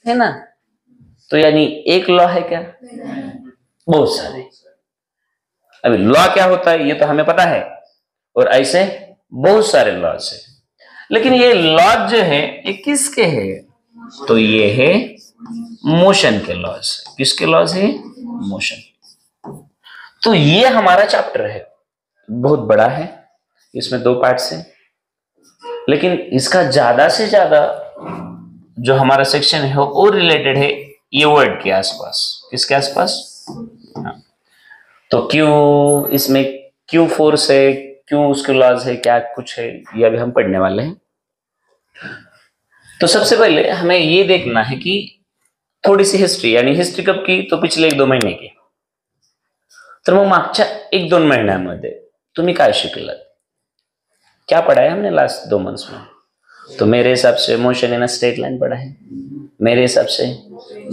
है ना? तो यानी एक लॉ है क्या? बहुत सारे। अभी लॉ क्या होता है ये तो हमें पता है, और ऐसे बहुत सारे लॉज है। लेकिन ये लॉज जो है ये किसके है? तो ये है मोशन के लॉज। किसके लॉज है? मोशन। तो ये हमारा चैप्टर है, बहुत बड़ा है, इसमें 2 पार्ट्स हैं, लेकिन इसका ज्यादा से ज्यादा जो हमारा सेक्शन है वो रिलेटेड है ये वर्ड के आसपास। किसके आसपास? हाँ। तो क्यों इसमें क्यों फोर्स है, क्यों उसके लॉज है, क्या कुछ है, ये अभी हम पढ़ने वाले हैं। तो सबसे पहले हमें ये देखना है कि थोड़ी सी हिस्ट्री, यानी हिस्ट्री कब की? तो पिछले 1-2 महिने की। तर मग मागच्या 1-2 महिन्यामध्ये तुम्ही काय शिकलात, क्या पढ़ा है हमने लास्ट 2 मंथ्स में? तो मेरे हिसाब से motion in a straight line पढ़ा है, मेरे हिसाब से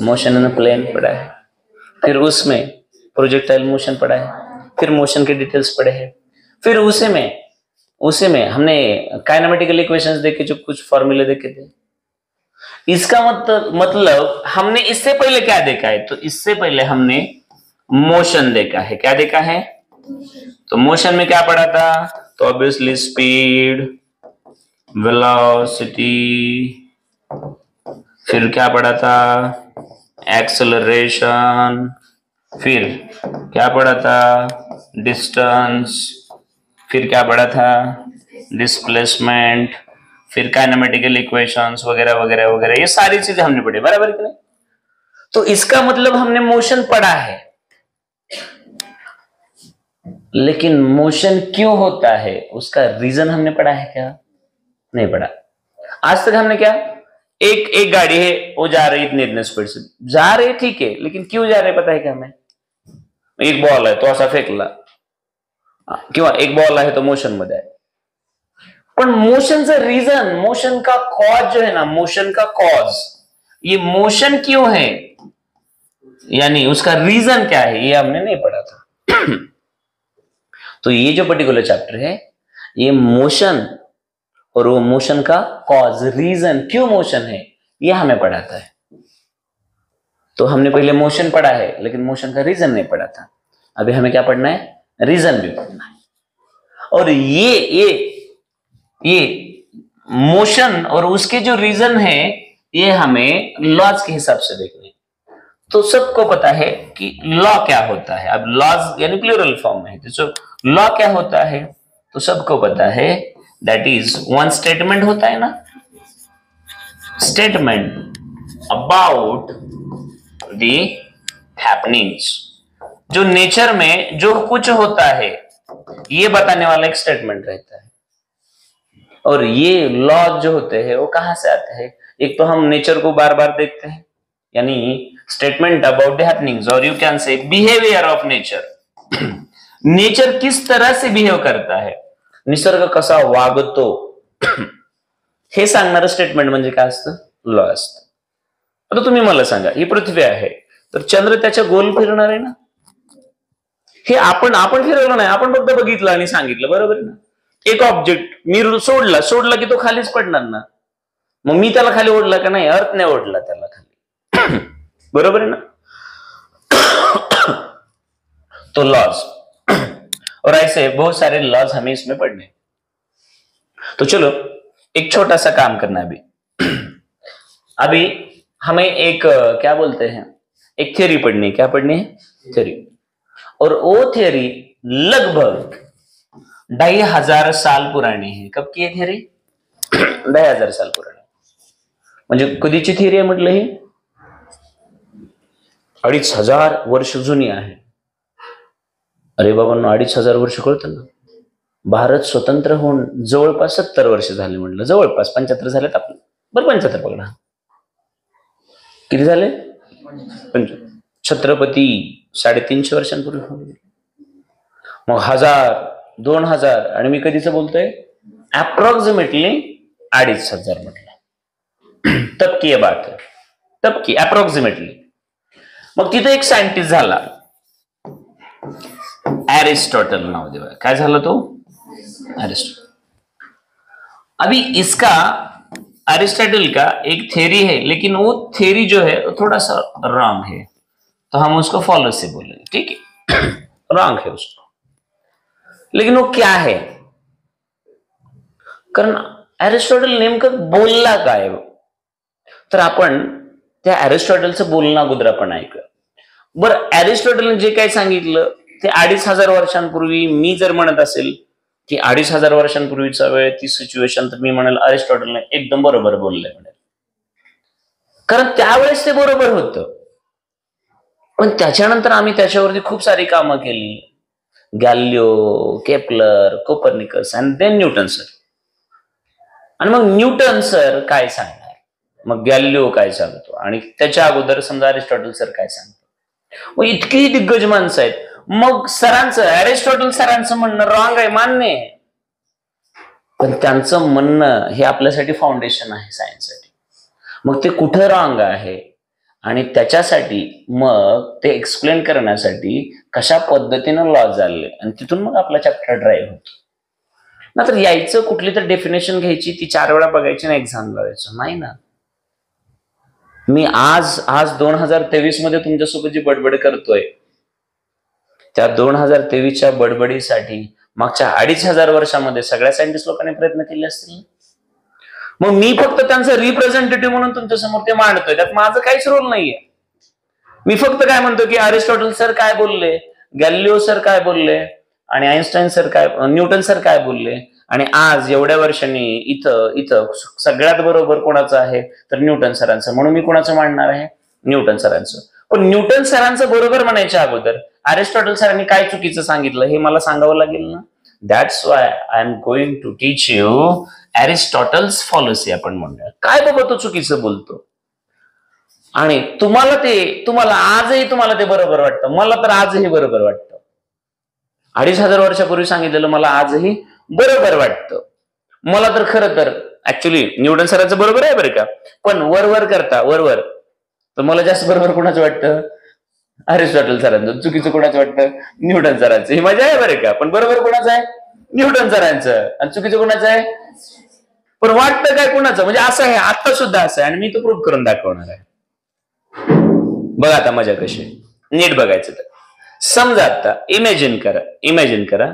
मोशन इन अ प्लेन पढ़ा है, फिर उसमें प्रोजेक्टाइल मोशन पढ़ा है, फिर मोशन के डिटेल्स पढ़े हैं, फिर उसे में हमने काइनेमेटिकल इक्वेशंस देखे, जो कुछ फॉर्मूले देखे थे। इसका मतलब हमने इससे पहले क्या देखा है? तो इससे पहले हमने मोशन देखा है। क्या देखा है? तो मोशन में क्या पढ़ा था? तो ऑब्वियसली स्पीड, वेलोसिटी, फिर क्या पढ़ा था? एक्सेलरेशन, फिर क्या पढ़ा था? डिस्टेंस, फिर क्या पढ़ा था? डिस्प्लेसमेंट, फिर काइनेमेटिकल इक्वेशंस वगैरह वगैरह वगैरह, ये सारी चीजें हमने पढ़ी, बराबर कि नहीं? तो इसका मतलब हमने मोशन पढ़ा है, लेकिन मोशन क्यों होता है उसका रीजन हमने पढ़ा है क्या? नहीं पढ़ा। आज तक हमने क्या, एक गाड़ी है, वो जा रही इतने स्पीड से जा रही, ठीक है, लेकिन क्यों जा रहे पता है क्या हमें? एक बॉल है तो असा फेकला किंवा एक बॉल आहे तो मोशन मध्ये आहे, पण मोशनचं रीजन, मोशन का कॉज जो है ना, मोशन का कॉज, ये मोशन क्यों है, यानी उसका रीजन क्या है, ये हमने नहीं पढ़ा था। तो ये जो पर्टिकुलर चैप्टर है ये मोशन और वो मोशन का कॉज, रीजन, क्यों मोशन है, ये हमें पढ़ाता है। तो हमने पहले मोशन पढ़ा है लेकिन मोशन का रीजन नहीं पढ़ा था। अभी हमें क्या पढ़ना है? रीजन भी पढ़ना है। और ये मोशन और उसके जो रीजन है ये हमें लॉज के हिसाब से देखने। तो सबको पता है कि लॉ क्या होता है। अब लॉज यानी प्लूरल फॉर्म में है, तो लॉ क्या होता है तो सबको पता है, दैट इज वन स्टेटमेंट होता है ना, स्टेटमेंट अबाउट द हैपनिंग्स, जो नेचर में जो कुछ होता है ये बताने वाला एक स्टेटमेंट रहता है। और ये लॉ जो होते हैं वो कहां से आते हैं? एक तो हम नेचर को बार बार देखते हैं, यानी स्टेटमेंट अबाउट द हैपनिंग्स, और you can say behaviour of nature. Nature किस तरह से बिहेव करता है, निसर्ग कसा वागतो, हे सांगणारं स्टेटमेंट म्हणजे काय असतं? लॉ असतं। आता तुम्ही मला सांगा, ही पृथ्वी आहे तर चंद्र त्याच्या गोल फिरणार आहे ना? हे आपण फिरवलं नाही, आपण फक्त बघितलं आणि सांगितलं, बरोबर आहे ना? एक ऑब्जेक्ट मी सोडला की तो खालीच पडणार ना, मग मी त्याला खाली ओढला का नाही? अर्थ ने ओढला त्याला खाली। बरोबर है ना? तो लॉज, और ऐसे बहुत सारे लॉज हमें इसमें पढ़ने। तो चलो एक छोटा सा काम करना है अभी हमें एक क्या बोलते हैं, एक थ्योरी पढ़नी है। क्या पढ़नी है? थ्योरी। और वो थ्योरी लगभग 2500 साल पुरानी है। कब की है थ्योरी? 2500 साल पुरानी। म्हणजे कधीची थ्योरी आहे म्हटलं? ही 2500 वर्ष जुनी आहे। अरे बाबांनो, 2500 वर्ष कळतं ना? भारत स्वतंत्र होऊन जवळपास 70 वर्ष झाले म्हटलं, जवळपास 75 झालेत आपले, बरं 75 पकडा, किती झाले? छत्रपती 350 वर्षांपूर्वी होऊन गेले, मग 1000, 2000, आणि मी कधीच बोलतोय अप्रॉक्सिमेटली 2500 म्हटलं। तब की बात है, तब की अप्रॉक्सिमेटली। मग तिथे एक सायंटिस्ट झाला, एरिस्टोटल नाव देवा। काय झाला तो? एरिस्टोटल। अभी इसका अरिस्टोटल का एक थ्योरी है, लेकिन वो थ्योरी जो है वो थोड़ा सा रॉन्ग है, तो हम उसको फॉलोसी बोलेंगे, ठीक है। रॉन्ग है उसको, लेकिन वो क्या है, कारण अरिस्टॉटल नेमकं बोलला काय, तर आपण त्या अरिस्टॉटलचं बोलणं अगोदर आपण ऐकूया. बरं, अरिस्टॉटलने जे काही सांगितलं ते 2500 वर्षांपूर्वी मी जर म्हणत असेल की 2500 वर्षांपूर्वीचा वेळ, ती सिच्युएशन, तर मी म्हणेल अरिस्टॉटलने एकदम बरोबर बोलले म्हणेल, कारण त्यावेळेस ते बरोबर होतं. पण त्याच्यानंतर आम्ही त्याच्यावरती खूप सारी कामं केली, गॅलिलिओ, केपलर, कोपर्निकस आणि देन न्यूटन सर. आणि मग न्यूटन सर काय सांगणार, मग गॅलिलिओ काय सांगतो, आणि त्याच्या अगोदर समजा अरिस्टॉटल सर काय सांगतो. मग इतकी दिग्गज माणसं आहेत, मग सरांचं, अरिस्टॉटल सरांचं म्हणणं रॉंग आहे, मान्य आहे, पण त्यांचं म्हणणं हे आपल्यासाठी फाउंडेशन आहे सायन्ससाठी. मग ते कुठं रॉंग आहे आणि त्याच्यासाठी मग ते एक्सप्लेन करण्यासाठी कशा पद्धतीनं लॉ झाले, आणि तिथून मग आपला चॅप्टर ड्राईव्ह होतो. ना तर यायचं कुठली तर डेफिनेशन घ्यायची, ती 4 वेळा बघायची ना एक्झाम लावायचं नाही ना. मी आज 2023 मध्ये तुमच्यासोबत जी बडबड करतोय, त्या 2023च्या बडबडीसाठी मागच्या 2500 वर्षामध्ये सगळ्या सायंटिस्ट लोकांनी प्रयत्न केले असतील. मग मी फक्त त्यांचं रिप्रेझेंटेटिव्ह म्हणून तुमच्या समोर ते मांडतोय, त्यात माझं काहीच रोल नाहीये. मी फक्त काय म्हणतो की अरिस्टॉटल सर काय बोलले, गॅलिलिओ सर काय बोलले, आणि आईन्स्टाईन सर काय, न्यूटन सर काय बोलले, आणि आज एवढ्या वर्षांनी इथं सगळ्यात बरोबर कोणाचं आहे, तर न्यूटन सरांचं, म्हणून मी कोणाचं मांडणार आहे, न्यूटन सरांचं. पण न्यूटन सरांचं बरोबर म्हणायच्या अगोदर अरिस्टॉटल सरांनी काय चुकीचं सांगितलं हे मला सांगावं लागेल ना. That's why I am going to teach you Aristotle's fallacy. आपण म्हणूया काय बाबा तो चुकीचं बोलतो, आणि तुम्हाला आजही तुम्हाला ते बरोबर वाटतं. मला तर आजही बरोबर वाटतं. 2500 वर्षापूर्वी सांगितलेलं मला आजही बरोबर वाटतं. मला तर खरं तर ऍक्च्युली न्यूटन सरांचं बरोबर आहे बरं का, पण वरवर तर मला जास्त बरोबर कोणाचं वाटतं, अरिस्टॉटल सरांचं. चुकीचं कोणाचं वाटतं, न्यूटन सरांचं. ही मजा आहे बरं का, पण बरोबर कोणाचं आहे, न्यूटन सरांचं, आणि चुकीचं कोणाचं आहे, पण वाटतं काय कोणाचं, म्हणजे असं आहे, आता सुद्धा असं आहे, आणि मी तो प्रूव्ह करून दाखवणार आहे. बघा आता मजा कशी, नीट बघायचं. तर समजा आता इमॅजिन करा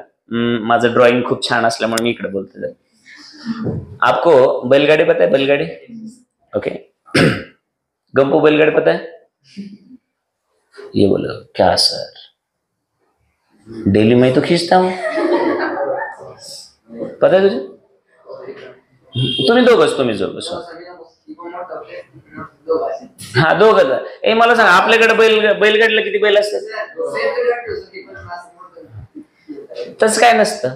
माझं ड्रॉइंग खूप छान असल्यामुळे मी इकडे बोलतो. आपको बैलगाड़ी पता है, बैलगाड़ी? ओके. गंपू बैलगाड़ी पता है? ये बोलो क्या सर, डेली मैं तो खींचता हूं. पता है तुझे? तुम्ही दोघच हा दोघच. ए मला सांग, आपल्याकडे बैलगाडीला किती बैल असतात? तसं काय नसतं.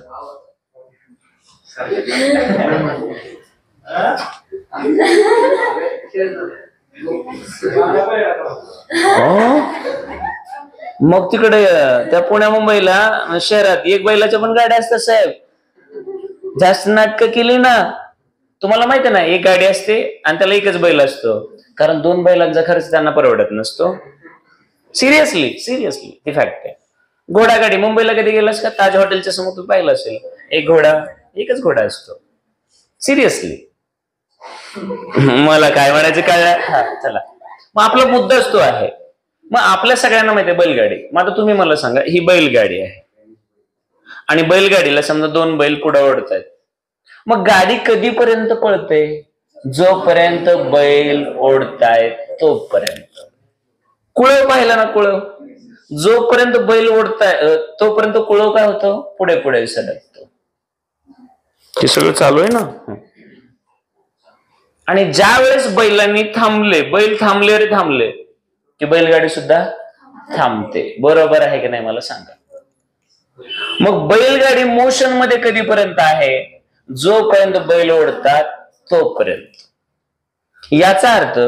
मग तिकडे त्या पुण्या मुंबईला शहरात एक बैलाच्या पण गाड्या असतात साहेब. जास्त नाटकं केली ना. तुम्हाला माहिती आहे ना, एक गाडी असते आणि त्याला एकच बैल असतो, कारण 2 बैलांचा खर्च त्यांना परवडत नसतो. सिरियसली ती फॅक्ट आहे. घोडागाडी मुंबईला कधी गेलास का? ताज हॉटेलच्या समोर तू पाहिलं असेल, एकच घोडा असतो. सिरियसली. मला काय म्हणायचं काय, चला मग आपला मुद्दाच तो आहे. मग आपल्या सगळ्यांना माहिती आहे बैलगाडी. मग आता तुम्ही मला सांगा, ही बैलगाडी आहे आणि बैलगाडीला समजा 2 बैल पुढे ओढतायत. मग गाडी कधीपर्यंत पळते? जोपर्यंत बैल ओढतायत तोपर्यंत. कुळव पाहिला ना, कुळव जोपर्यंत बैल ओढताय तोपर्यंत कुळव काय होतं, पुढे सरकतो. हे सगळं चालू आहे ना. आणि ज्या वेळेस बैलांनी बैल थांबले की बैलगाडी सुद्धा थांबते. बरोबर आहे की नाही मला सांगा. मग बैलगाडी मोशन मध्ये कधीपर्यंत आहे? जोपर्यंत बैल ओढतात तोपर्यंत. याचा अर्थ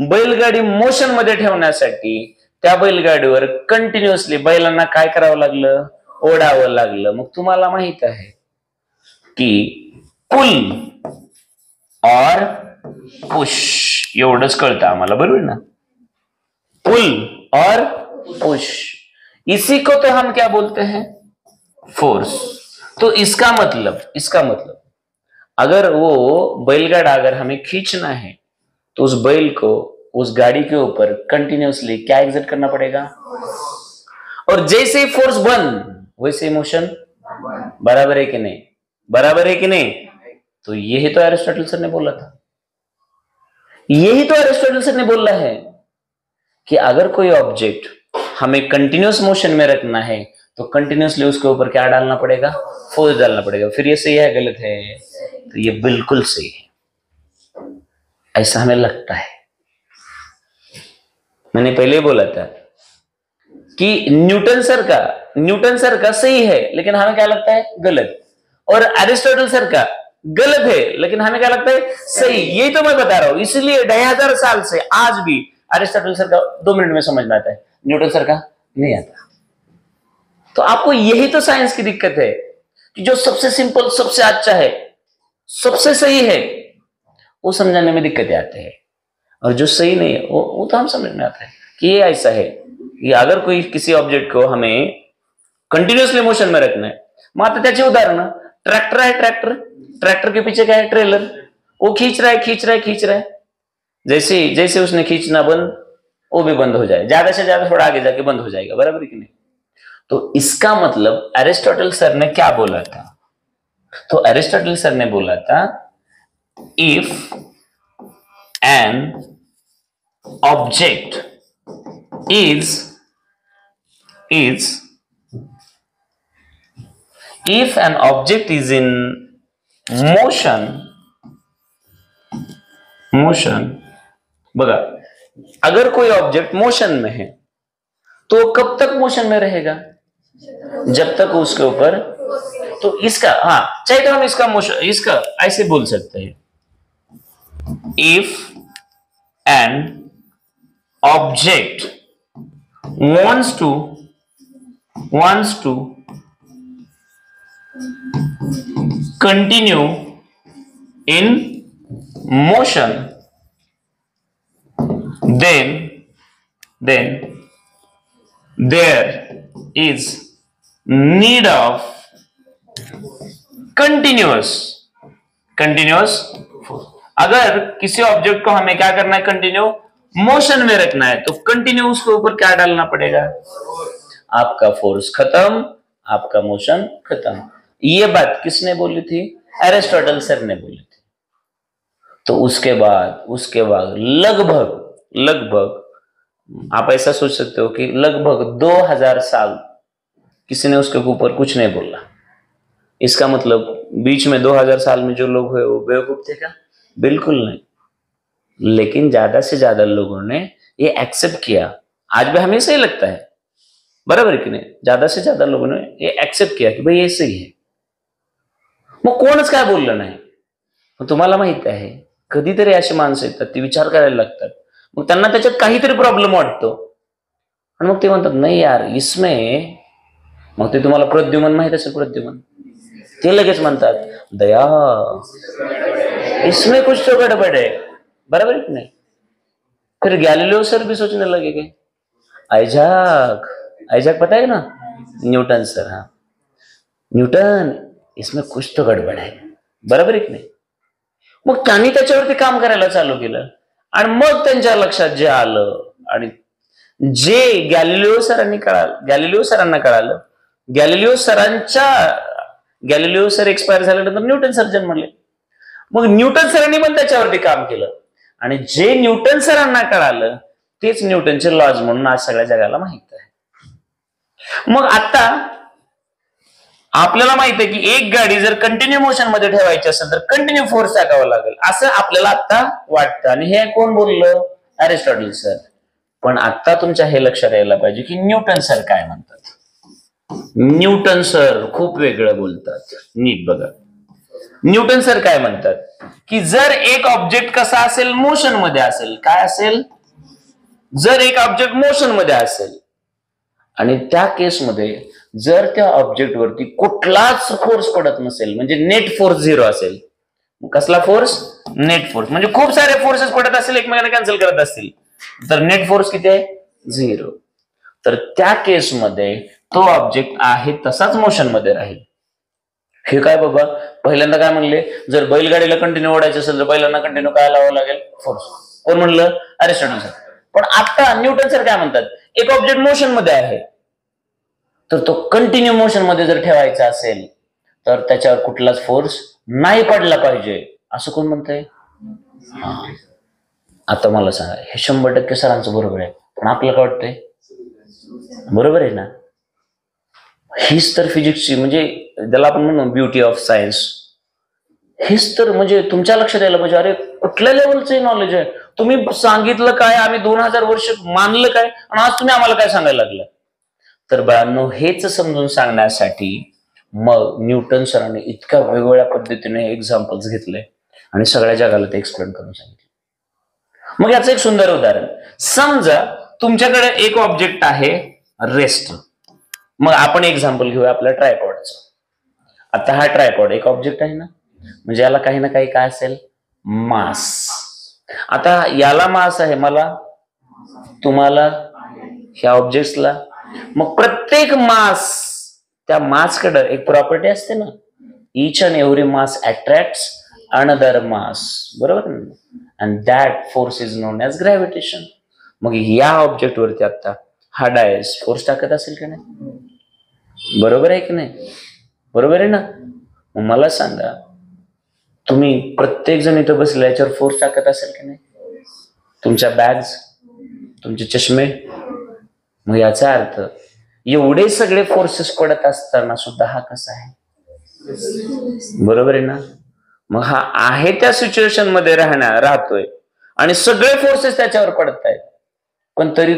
बैलगाडी मोशन मध्ये ठेवण्यासाठी त्या बैलगाडीवर कंटिन्युअसली बैलांना काय करावं लागलं, ओढावं लागलं. मग तुम्हाला माहित आहे की पुल और पुश एवढंच कळतं आम्हाला, बरोबर ना. पुल और पुश, इसी को तो हम क्या बोलते हैं, फोर्स. तो इसका मतलब अगर वो बैलगाड़ा अगर हमें खींचना है तो उस बैल को उस गाड़ी के ऊपर कंटिन्यूअसली क्या एग्जर्ट करना पड़ेगा, और जैसे ही फोर्स बंद वैसे ही मोशन बराबर है कि नहीं, बराबर है कि नहीं। तो यही तो एरिस्टोटल सर ने बोला था, यही तो एरिस्टोटल सर ने बोला है कि अगर कोई ऑब्जेक्ट हमें कंटिन्यूअस मोशन में रखना है तो कंटिन्यूअसली उसके ऊपर क्या डालना पड़ेगा, फोर्स डालना पड़ेगा। फिर ये सही है गलत है, तो ये बिल्कुल सही है, ऐसा हमें लगता है। मैंने पहले बोला था कि न्यूटन सर का सही है लेकिन हमें क्या लगता है गलत, और एरिस्टोटल सर का गलत है लेकिन हमें क्या लगता है सही। यही तो मैं बता रहा हूं, इसलिए 2500 साल से आज भी एरिस्टोटल सर का 2 मिनट में समझ में आता है, न्यूटन सर का नहीं आता। तो आपको यही तो साइंस की दिक्कत है कि जो सबसे सिंपल, सबसे अच्छा है, सबसे सही है, वो समझाने में दिक्कतें आते हैं, और जो सही नहीं है वो तो हम समझ में आता है कि ये ऐसा है कि अगर कोई किसी ऑब्जेक्ट को हमें कंटिन्यूअसली मोशन में रखना है, मात्र त्याचे उदाहरण, ट्रैक्टर है, ट्रैक्टर के पीछे क्या है, ट्रेलर, वो खींच रहा है, जैसे उसने खींचना बंद, वो भी बंद हो जाए, ज्यादा से ज्यादा थोड़ा आगे जाके बंद हो जाएगा, बराबर कि नहीं। तो इसका मतलब एरिस्टोटल सर ने क्या बोला था, तो एरिस्टोटल सर ने बोला था if an object is if an object is in motion बघा, अगर कोई ऑब्जेक्ट मोशन में है तो कब तक मोशन में रहेगा, जब तक उसके ऊपर, तो इसका चाहे तो हम इसका मोशन, इसका ऐसे बोल सकते हैं, if an object wants to continue in motion, then there is need of continuous अगर किसी ऑब्जेक्ट को हमें क्या करना है, कंटिन्यू मोशन में रखना है, तो कंटिन्यू उसके ऊपर क्या डालना पड़ेगा, आपका फोर्स खत्म, आपका मोशन खत्म। ये बात किसने बोली थी, एरिस्टोटल सर ने बोली थी। तो उसके बाद लगभग आप ऐसा सोच सकते हो कि लगभग 2000 साल किसी ने उसके ऊपर कुछ नहीं बोला। इसका मतलब बीच में 2000 साल में जो लोग हुए वो बेवकूफ थे क्या, बिल्कुल नहीं, लेकिन ज्यादा से ज्यादा लोगों ने ये एक्सेप्ट किया। आज भी हमें सही लगता है, बराबर कि नाही, ज्यादा से ज्यादा लोगों ने हे ऍक्सेप्ट किया की भाई हे सही आहे. मग कोणच काय बोललं नाही. मग तुम्हाला माहित आहे कधीतरी अशी माणसं येतात ती विचार करायला लागतात, मग त्यांना त्याच्यात काहीतरी प्रॉब्लेम वाटतो आणि मग ते म्हणतात नाही यार इसमें, मग ते तुम्हाला प्रद्युमन माहित असेल, प्रद्युमन ते लगेच म्हणतात दया इसमें कुछ तो गड़बड़ है, बराबर कि नहीं. फिर गैलीलियो सर भी सोचने लगे कि आइजैक पता है ना, न्यूटन सर, हाँ न्यूटन इसमें कुछ तो गडबड आहे, बरोबर आहे की नाही. मग त्यांनी त्याच्यावरती काम करायला चालू केलं आणि मग त्यांच्या लक्षात जे आलं आणि जे गॅलिलिओ सरांना कळालं, गॅलिलिओ सर एक्सपायर झाल्यानंतर न्यूटन सर जन्मले. मग न्यूटन सरांनी पण त्याच्यावरती काम केलं आणि जे न्यूटन सरांना कळालं तेच न्यूटनचे लॉज म्हणून आज सगळ्या जगाला माहित आहे. मग आता आपल्याला माहित आहे की एक गाडी जर कंटिन्यू मोशन मध्ये ठेवायची असेल तर कंटिन्यू फोर्स टाकावा लागेल असं आपल्याला आता वाटतं, आणि हे कोण बोललं, एरिस्टॉटल सर. पण आता तुमच्या हे लक्षात यायला पाहिजे की न्यूटन सर काय म्हणतात. न्यूटन सर खूप वेगळं बोलतात, नीट बघा. न्यूटन सर काय म्हणतात की जर एक ऑब्जेक्ट कसा असेल, मोशन मध्ये असेल, काय असेल, जर एक ऑब्जेक्ट मोशन मध्ये असेल आणि त्या केसमध्ये जर त्या ऑब्जेक्ट वरती कुठलाच फोर्स पडत नसेल, म्हणजे नेट फोर्स 0 असेल. कसला फोर्स, नेट फोर्स, म्हणजे खूप सारे फोर्सेस पडत असेल, एकमेकांना कॅन्सल करत असतील, तर नेट फोर्स किती आहे, 0. तर त्या केसमध्ये तो ऑब्जेक्ट आहे तसाच मोशन मध्ये राहील. हे काय बाबा, पहिल्यांदा काय म्हणले, जर बैलगाडीला कंटिन्यू ओढायचं असेल तर बैलांना कंटिन्यू काय लावावं लागेल, फोर्स. कोण म्हणलं, अरिस्टॉटल सर. पण आता न्यूटन सर काय म्हणतात, एक ऑब्जेक्ट मोशन मध्ये आहे तर तो कंटिन्यू मोशन मध्ये जर ठेवायचा असेल तर त्याच्यावर कुठलाच फोर्स नाही पडला पाहिजे, असं कोण म्हणतंय. आता मला सांगा, हे 100% सरांचं बरोबर आहे, पण आपल्याला काय वाटतंय, बरोबर आहे ना. हीच तर फिजिक्सची, म्हणजे ज्याला आपण म्हणू ब्युटी ऑफ सायन्स, हेच तर म्हणजे तुमच्या लक्षात यायला पाहिजे. अरे कुठल्या लेवलचं नॉलेज आहे, तुम्ही सांगितलं काय, आम्ही 2000 वर्ष मानलं काय, आणि आज तुम्ही आम्हाला काय सांगायला लागलं. तर बाळांनो, हेच समजून सांगण्यासाठी मग न्यूटन सरांनी इतक्या वेगवेगळ्या पद्धतीने एक्झाम्पल्स घेतले आणि सगळ्या जगाला ते एक्सप्लेन करून सांगितले. मग याचं एक सुंदर उदाहरण, समजा तुमच्याकडे एक ऑब्जेक्ट आहे रेस्ट. मग आपण एक्झाम्पल घेऊया आपल्या ट्रायपॉडचं. आता हा ट्रायपॉड एक ऑब्जेक्ट आहे ना, म्हणजे याला काही ना काही काय असेल, मास. आता याला मास आहे, मला, तुम्हाला, ह्या ऑब्जेक्ट्सला. मग प्रत्येक मास, त्या मासकडे एक प्रॉपर्टी असते ना, each and every mass attracts another mass, बरोबर ना, and that force is known as gravitation. मग या ऑब्जेक्ट वरती आता हा डायस फोर्स टाकत असेल की नाही, बरोबर आहे की नाही, बरोबर आहे ना. मग मला सांगा, तुम्ही प्रत्येक जण इथं बसल्या याच्यावर फोर्स टाकत असेल की नाही, तुमच्या बॅग्स, तुमचे चष्मे. मग याचा अर्थ एवढे सगळे फोर्सेस पडत असताना सुद्धा हा कसा आहे, बरोबर आहे ना. मग हा आहे त्या सिच्युएशन मध्ये राहतोय आणि सगळे फोर्सेस त्याच्यावर पडत आहेत, पण तरी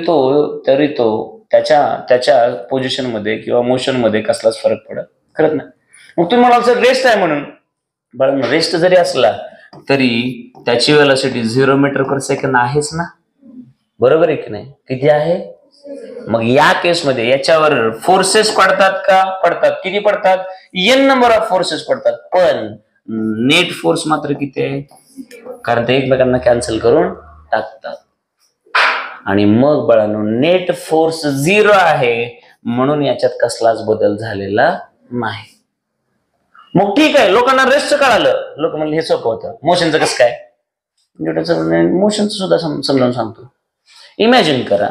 तो त्याच्या पोझिशन मध्ये किंवा मोशन मध्ये कसलाच फरक करत नाही. मग तुम्ही म्हणाल सर रेस्ट आहे म्हणून, बरं रेस्ट जरी असला तरी त्याची वेलोसिटी 0 मीटर पर सेकंद आहेच ना, बरोबर आहे की नाही, किती आहे. मग या केसमध्ये याच्यावर फोर्सेस पडतात का, पडतात. किती पडतात, n नंबर ऑफ फोर्सेस पडतात, पण नेट फोर्स मात्र किती आहे, कारण ते एकमेकांना कॅन्सल करून टाकतात. आणि मग बाळांनो, नेट फोर्स 0 आहे, म्हणून याच्यात कसलाच बदल झालेला नाही. मग ठीक आहे, लोकांना रेस्ट कळालं, लोक म्हणले हे सोपं होतं, मोशनचं कसं काय. मोशनचं सुद्धा समजावून सांगतो. इमॅजिन करा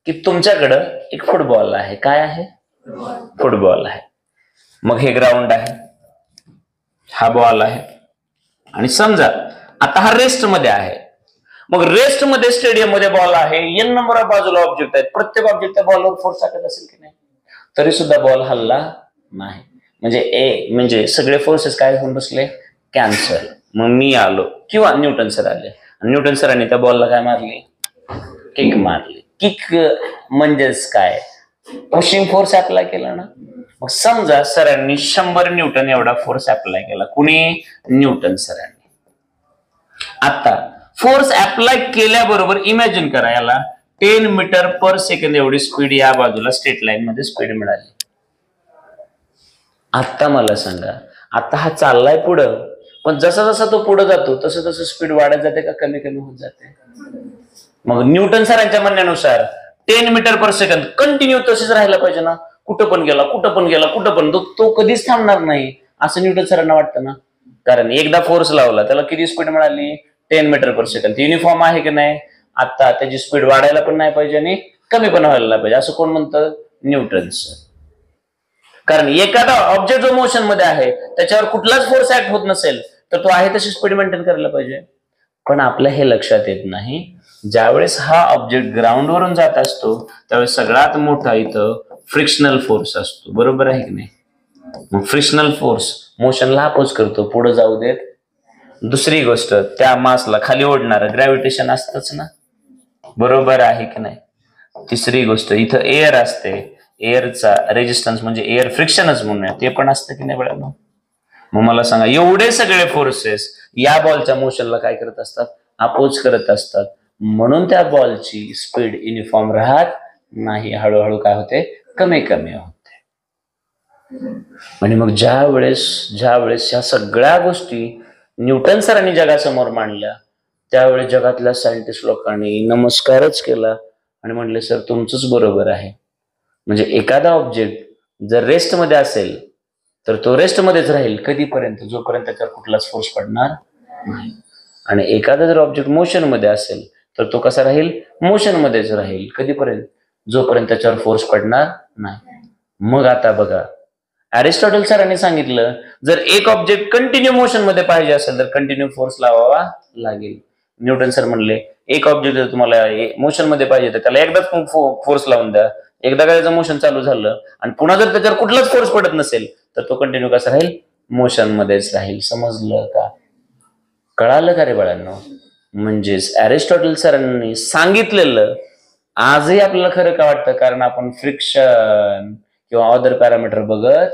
की तुमच्याकडं एक फुटबॉल आहे. काय आहे, फुटबॉल आहे. मग हे ग्राउंड आहे, हा बॉल आहे, आणि समजा आता हा रेस्ट मध्ये आहे. मग रेस्ट मध्ये स्टेडियम मध्ये बॉल आहे, n नंबर ऑफ बाजूला ऑब्जेक्ट आहेत, प्रत्येक ऑब्जेक्ट त्या बॉलवर फोर्स टाकत असेल की नाही, तरी सुद्धा बॉल हल्ला नाही. म्हणजे सगळे फोर्सेस काय होऊन बसले, कॅन्सल. मग मी आलो किंवा न्यूटन सर आले, न्यूटन सरांनी त्या बॉलला काय मारली, किक मारली. किक म्हणजेच काय, पुशिंग फोर्स अप्लाय केला ना. मग समजा सरांनी 100 न्यूटन एवढा फोर्स अप्लाय केला, कुणी, न्यूटन सरांनी. आता फोर्स अप्लाय केल्याबरोबर इमॅजिन करा, याला 10 मीटर पर सेकंद एवढी स्पीड या बाजूला स्ट्रेट लाईन मध्ये स्पीड मिळाली. आता मला सांगा, आता हा चाललाय पुढं, पण जसा जसा तो पुढे जातो तसं तसं स्पीड वाढत जाते का कमी कमी होत जाते. मग न्यूटन सरांच्या म्हणण्यानुसार 10 मीटर पर सेकंद कंटिन्यू तसेच राहायला पाहिजे ना, कुठं पण गेला तो कधीच थांबणार नाही, असं न्यूटन सरांना वाटतं ना. कारण एकदा फोर्स लावला त्याला किती स्पीड मिळाली, 10 मीटर पर सेकंद. युनिफॉर्म आहे की नाही. आता त्याची स्पीड वाढायला पण नाही पाहिजे आणि कमी पण व्हायला नाही पाहिजे, असं कोण म्हणतं, न्यूटन सर. कारण एखादा ऑब्जेक्ट जो मोशन मध्ये आहे त्याच्यावर कुठलाच फोर्स ऍक्ट होत नसेल तर तो आहे तशी स्पीड मेंटेन करायला पाहिजे. पण आपल्या हे लक्षात येत नाही, ज्यावेळेस हा ऑब्जेक्ट ग्राउंड वरून जात असतो त्यावेळेस सगळ्यात मोठा इथं फ्रिक्शनल फोर्स असतो, बरोबर आहे की नाही. मग फ्रिक्शनल फोर्स मोशनला अपोज करतो, पुढे जाऊ देत. दुसरी गोष्ट, त्या मासला खाली ओढणारं ग्रॅव्हिटेशन असतंच ना, बरोबर आहे की नाही. तिसरी गोष्ट, इथं एअर असते, एअरचा रेजिस्टन्स म्हणजे एअर फ्रिक्शनच म्हणूया, ते पण असतं की नाही बाळांनो. मग मला सांगा, एवढे सगळे फोर्सेस या बॉलच्या मोशनला काय करत असतात, अपोज करत असतात, म्हणून त्या बॉलची स्पीड युनिफॉर्म राहत नाही, हळूहळू काय होते, कमी कमी होते. आणि मग ज्या वेळेस ह्या सगळ्या गोष्टी न्यूटन सरांनी जगासमोर मांडल्या त्यावेळेस जगातल्या सायंटिस्ट लोकांनी नमस्कारच केला आणि म्हणले, सर तुमचंच बरोबर आहे. म्हणजे एखादा ऑब्जेक्ट जर रेस्ट मध्ये असेल तर तो रेस्ट मध्येच राहील कधीपर्यंत, जोपर्यंत त्याच्यावर कुठलाच फोर्स पडणार नाही. आणि एखादा जर ऑब्जेक्ट मोशन मध्ये असेल तर तो कसा राहील, मोशन मध्येच राहील कधीपर्यंत, जोपर्यंत त्याच्यावर फोर्स पडणार नाही. मग आता बघा, अरिस्टॉटल सरांनी सांगितलं जर एक ऑब्जेक्ट कंटिन्यू मोशन मध्ये पाहिजे असेल तर कंटिन्यू फोर्स लावावा लागेल. न्यूटन सर म्हणले एक ऑब्जेक्ट जर तुम्हाला मोशन मध्ये पाहिजे तर त्याला एकदाच फोर्स लावून द्या, एकदा का त्याचं मोशन चालू झालं आणि पुन्हा जर त्याच्यावर कुठलाच फोर्स पडत नसेल तर तो कंटिन्यू कसा राहील, मोशन मध्येच राहील. समजलं का, कळालं का रे बाळांनो? म्हणजेच अरिस्टॉटल सरांनी सांगितलेलं आजही आपल्याला खरं का वाटतं, कारण आपण फ्रिक्शन किंवा अदर पॅरामीटर बघत,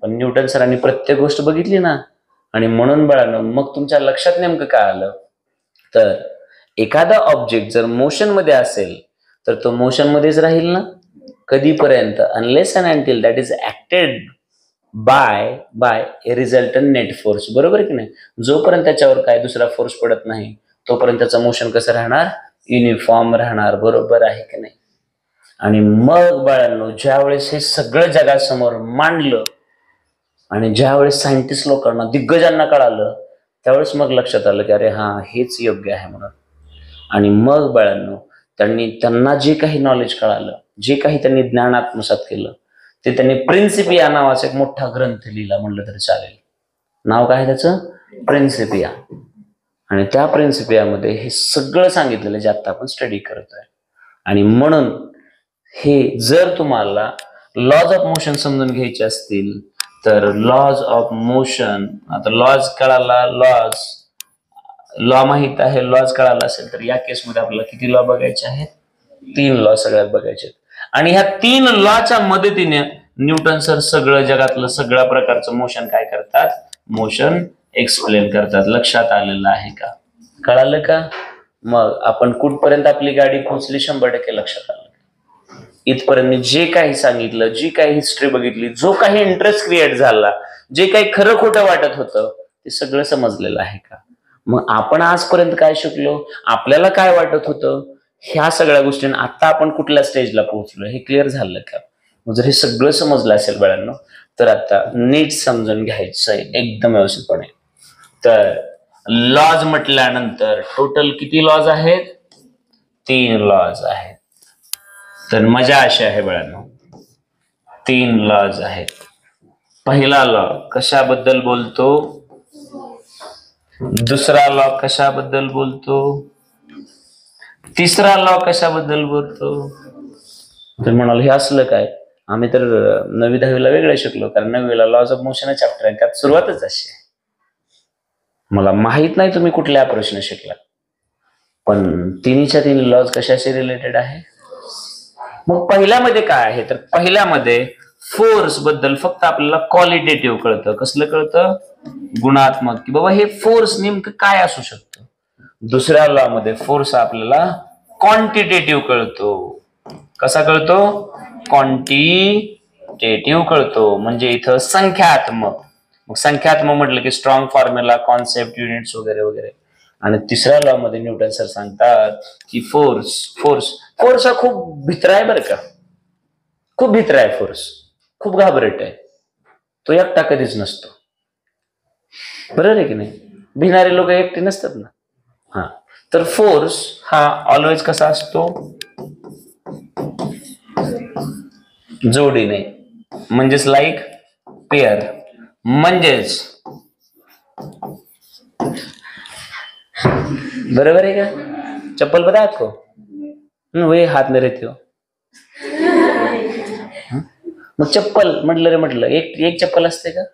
पण न्यूटन सरांनी प्रत्येक गोष्ट बघितली ना. आणि म्हणून बाळांनो मग तुमच्या लक्षात नेमकं काय आलं, तर एखादा ऑब्जेक्ट जर मोशन मध्ये असेल तर तो मोशन मध्येच राहील ना कधीपर्यंत, unless and until that is acted by a resultant net force. बरोबर की नाही? जोपर्यंत त्याच्यावर काय दुसरा फोर्स पडत नाही तोपर्यंत त्याचं मोशन कसं राहणार, युनिफॉर्म राहणार. बरोबर आहे की नाही? आणि मग बाळांनो ज्यावेळेस हे सगळं जगासमोर मांडलं आणि ज्यावेळेस सायंटिस्ट लोकांना, दिग्गजांना कळालं, त्यावेळेस मग लक्षात आलं की अरे हा हेच योग्य आहे म्हणून. आणि मग बाळांनो त्यांना जे काही नॉलेज कळालं, जे काही त्यांनी ज्ञान आत्मसात केलं, ते त्यांनी प्रिन्सिपिया नावाचा एक मोठा ग्रंथ लिहिला म्हणलं तरी चालेल. नाव काय त्याचं? प्रिन्सिपिया. आणि त्या प्रिन्सिपियामध्ये हे सगळं सांगितलेलं जे आता आपण स्टडी करतोय. आणि म्हणून हे जर तुम्हाला लॉज ऑफ मोशन समजून घ्यायचे असतील तर लॉज ऑफ मोशन, आता लॉज कळाला, लॉ माहित आहे, लॉज कळाला असेल तर या केसमध्ये आपल्याला किती लॉ बघायचे आहेत? 3 लॉ सगळ्यात बघायचे. आणि ह्या 3 लॉच्या मदतीने न्यूटन सर सगळं जगातलं सगळ्या प्रकारचं मोशन काय करतात, मोशन एक्सप्लेन करतात. लक्षात आलेलं आहे का? कळालं का? मग आपण कुठपर्यंत आपली गाडी पोहोचली 100% लक्षात आलं. इथपर्यंत मी जे काही सांगितलं, जी काही हिस्ट्री बघितली, जो काही इंटरेस्ट क्रिएट झाला, जे काही खरं खोटं वाटत होतं ते सगळं समजलेलं आहे का? मग आपण आजपर्यंत काय शिकलो, आपल्याला काय वाटत होतं, ह्या सगळ्या गोष्टींना आता आपण कुठल्या स्टेजला पोहोचलो हे क्लिअर झालं का? मग जर हे सगळं समजलं असेल बाळांनो तर आता नीट समजून घ्यायचं आहे एकदम व्यवस्थितपणे. तर लॉज म्हटल्यानंतर टोटल किती लॉज आहेत? 3 लॉज आहेत. तर मजा अशी आहे बाळांनो, 3 लॉज आहेत. पहिला लॉ कशाबद्दल बोलतो, दुसरा लॉ कशाबद्दल बोलतो, तिसरा लॉ कशाबद्दल बोलतो. तर म्हणाल हे असलं काय, आम्ही तर 9वी 10वीला वेगळं शिकलो, कारण 9वीला लॉज ऑफ मोशन चॅप्टर आहे, त्यात सुरुवातच अशी आहे. मला माहित नाही तुम्ही कुठल्या प्रश्न शिकला, पण 3च्या 3 लॉज कशाशी रिलेटेड आहे. मग पहिल्यामध्ये काय आहे, तर पहिल्यामध्ये फोर्स बद्दल फक्त आपल्याला क्वालिटेटिव्ह कळतं. कसलं कळतं? गुणात्मक, की बाबा हे फोर्स नेमकं काय असू शकतं. दुसऱ्या लॉ मध्ये फोर्स आपल्याला क्वांटिटेटिव्ह कळतो. कसा कळतो? क्वांटिटेटिव्ह कळतो, म्हणजे इथं संख्यात्मक. मग संख्यात्मक म्हटलं की स्ट्रॉंग फॉर्म्युला, कॉन्सेप्ट, युनिट्स वगैरे वगैरे. आणि तिसऱ्या लॉ मध्ये न्यूटन सर सांगतात की फोर्स हा खूप भित्रा आहे बरं का, खूप भित्रा आहे फोर्स, खूप घाबरट आहे. तो एकटा कधीच नसतो. बरोबर आहे की नाही? भिणारे लोक एकटे नसतात ना. हा, तर फोर्स हा ऑलवेज कसा असतो? जोडीने, म्हणजेच लाईक पेअर. म्हणजेच बरोबर आहे का? चप्पल पता है आपको? वही हाथ में रहती हो. मग चप्पल म्हटलं एक चप्पल असते का?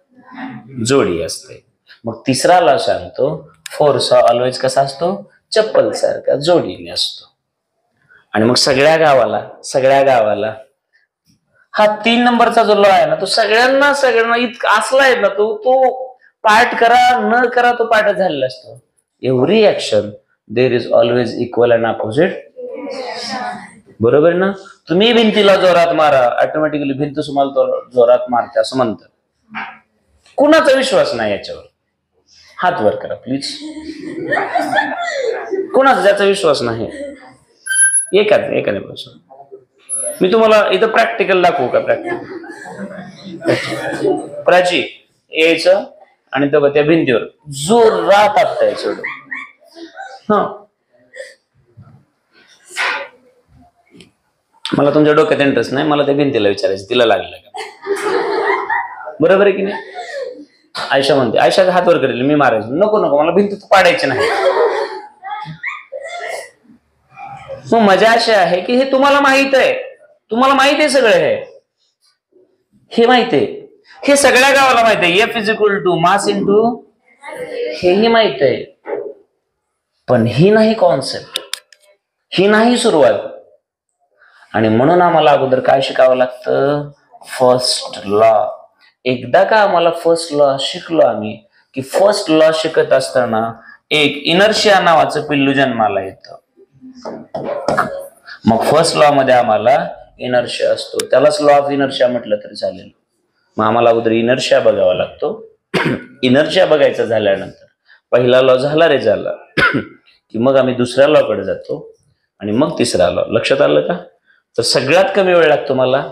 जोडी असते. मग तिसरा लॉ सांगतो फोर्स हा ऑलवेज कसा असतो? चप्पल सारखा जोडीने असतो. आणि मग सगळ्या गावाला हा 3 नंबरचा जो लॉ आहे ना, तो सगळ्यांना इतका असला आहे ना, तो पाठ करा न करा तो पाठ झालेला असतो. Every action there is always equal and opposite. बरोबर ना? तुम्ही भिंतीला जोरात मारा, ऑटोमॅटिकली भिंत तुम्हाला जोरात मारते असं म्हणतात. कुणाचा विश्वास नाही याच्यावर? हात वर करा प्लीज. कुणाचा ज्याचा विश्वास नाही? एकाने बसून मी तुम्हाला इथं प्रॅक्टिकल दाखवू का? प्रॅक्टिकल प्राची यायचं आणि त्या भिंतीवर जोरात आपटायचं. हा, मला तुमच्या डोक्यात इंटरेस्ट नाही, मला त्या भिंतीला विचारायचं तिला लागलं का. बरोबर आहे की नाही. आयशा म्हणते, आयशा हात वर करेल, मी मारायचं. नको नको, मला भिंत पाडायची नाही. मग मजा अशी आहे की हे तुम्हाला माहित आहे, तुम्हाला माहित आहे सगळं, हे माहित आहे, हे सगळ्या गावाला माहित आहे. F = मास इंटू, हेही माहित आहे. पण ही नाही कॉन्सेप्ट, ही नाही सुरुवात. आणि म्हणून आम्हाला अगोदर काय शिकावं लागतं, फर्स्ट लॉ. एकदा का आम्हाला फर्स्ट लॉ शिकलो आम्ही, की फर्स्ट लॉ शिकत असताना एक इनर्शिया नावाचं पिल्लू जन्माला येतं. मग फर्स्ट लॉ मध्ये आम्हाला इनर्शिया असतो, त्यालाच लॉ ऑफ इनर्शिया म्हटलं तरी चालेल. मग आम्हाला अगोदर इनर्शिया बघावा लागतो. इनर्शिया बघायचा झाल्यानंतर पहिला लॉ झाला रे झाला की मग आम्ही दुसऱ्या लॉ कडे जातो आणि मग तिसरा लॉ. लक्षात आलं का. तर सगळ्यात कमी वेळ लागतो मला